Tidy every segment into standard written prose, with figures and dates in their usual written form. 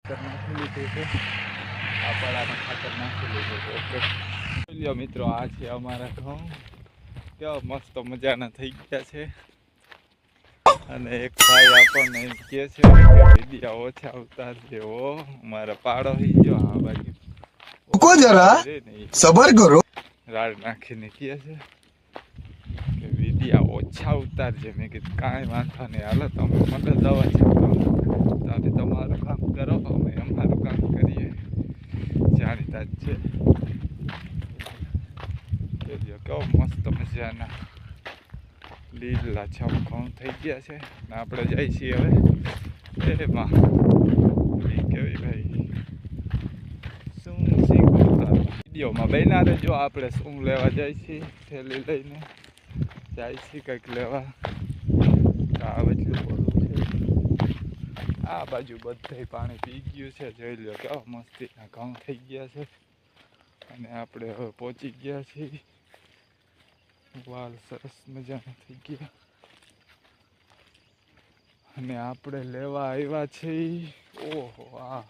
ખાતર નાખી લીધું છે, આ પડામાં ખાતર નાખી લીધું છે. ઓકે લ્યો મિત્રો, આ છે અમારા ઘઉં, કેવા મસ્ત મજાના થઈ ગયા છે. અને એક ભાઈ આપણને કહે છે કે વિડિયા ઓછા ઉતારજો. મારા પાડો થઈ ગયો આ બાજુ, રૂકો જરા સબર કરો. રાડ નાખીને કહે છે કે વિડિયા ઓછા ઉતારજે. મેં કીધું કાંઈ વાંધો નહીં, હાલો તમે મને દવા છે, તમે તમારું કામ કરો, અમે અમારું કામ કરીએ. જાણીતા જ છે. કેવો મસ્ત મજાના લીલા છમ ઘઉં થઈ ગયા છે. ને આપણે જઈએ છીએ હવે એમાં કેવી ભાઈ શું શીખવું વિડીયોમાં બન્યા રહેજો. આપણે શું લેવા જાય છીએ, થેલી લઈને જાય છીએ કંઈક લેવા. આ એટલું બધું છે, આ બાજુ બધે પાણી પી ગયું છે. જોઈ લો કેવા મસ્તીના ઘઉં થઈ ગયા છે. અને આપણે હવે પહોંચી ગયા છીએ. વાલ સરસ મજાના થઈ ગયા. અને આપણે લેવા આવ્યા છીએ, ઓહો આ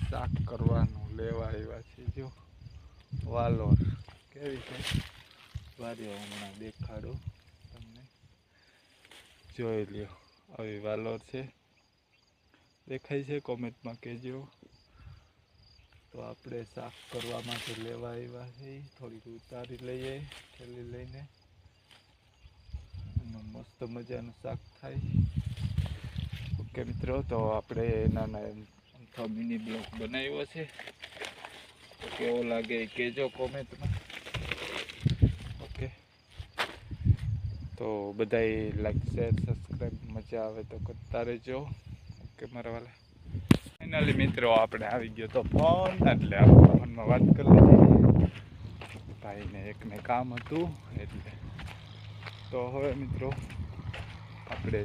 શાક કરવાનું લેવા આવ્યા છીએ. જો વાલોર કેવી છે, વારીઓ હમણાં દેખાડો તમને, જોઈ લ્યો આવી વાલોર છે. દેખાય છે? કોમેન્ટમાં કહેજો. તો આપણે શાક કરવા માટે લેવા આવ્યા છીએ. થોડીક ઉતારી લઈએ થેલી લઈને, મસ્ત મજાનું શાક થાય. ઓકે મિત્રો, તો આપણે નાના મિની બ્લોગ બનાવ્યો છે, તો કેવો લાગે એ કહેજો કોમેન્ટમાં. ઓકે, તો બધાય લાઈક શેર સબસ્ક્રાઈબ મજા આવે તો કરતા રહેજો. ઓકે મારા વાલા, ફાઇનલી મિત્રો આપણે આવી ગયો તો ફોન, એટલે આપણે ફોનમાં વાત કરી લીધી. ભાઈને એકને કામ હતું એટલે. તો હવે મિત્રો આપણે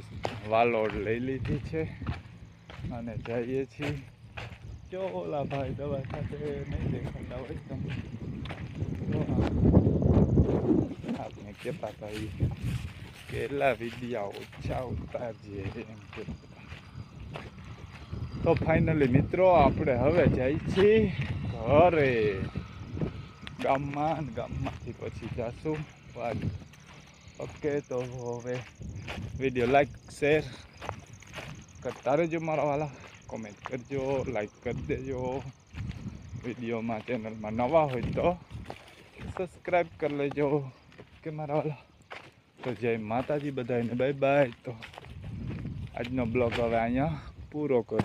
વાલોડ લઈ લીધી છે અને જઈએ છીએ. જો ઓલા ભાઈ દવા સાથે નહીં દેખાતા હોય તમે, તો આપણે કહેતા ભાઈ કેટલા વિડિયા ઓછા ઉતારજે એમ કહેતા. તો ફાઇનલી મિત્રો આપણે હવે જઈએ છીએ ઘરે, ગામમાંથી પછી જઈશું વાડી. ઓકે, તો હવે વિડીયો લાઈક શેર કરતા રહેજો મારા વાલા. કોમેન્ટ કરજો, લાઈક કરી દેજો. વિડીયોમાં ચેનલમાં નવા હોય તો સબસ્ક્રાઈબ કરી લેજો. ઓકે મારા વાલા, તો જય માતાજી બધાને, બાય બાય. તો આજનો બ્લોગ હવે અહીંયા પૂરો કરો.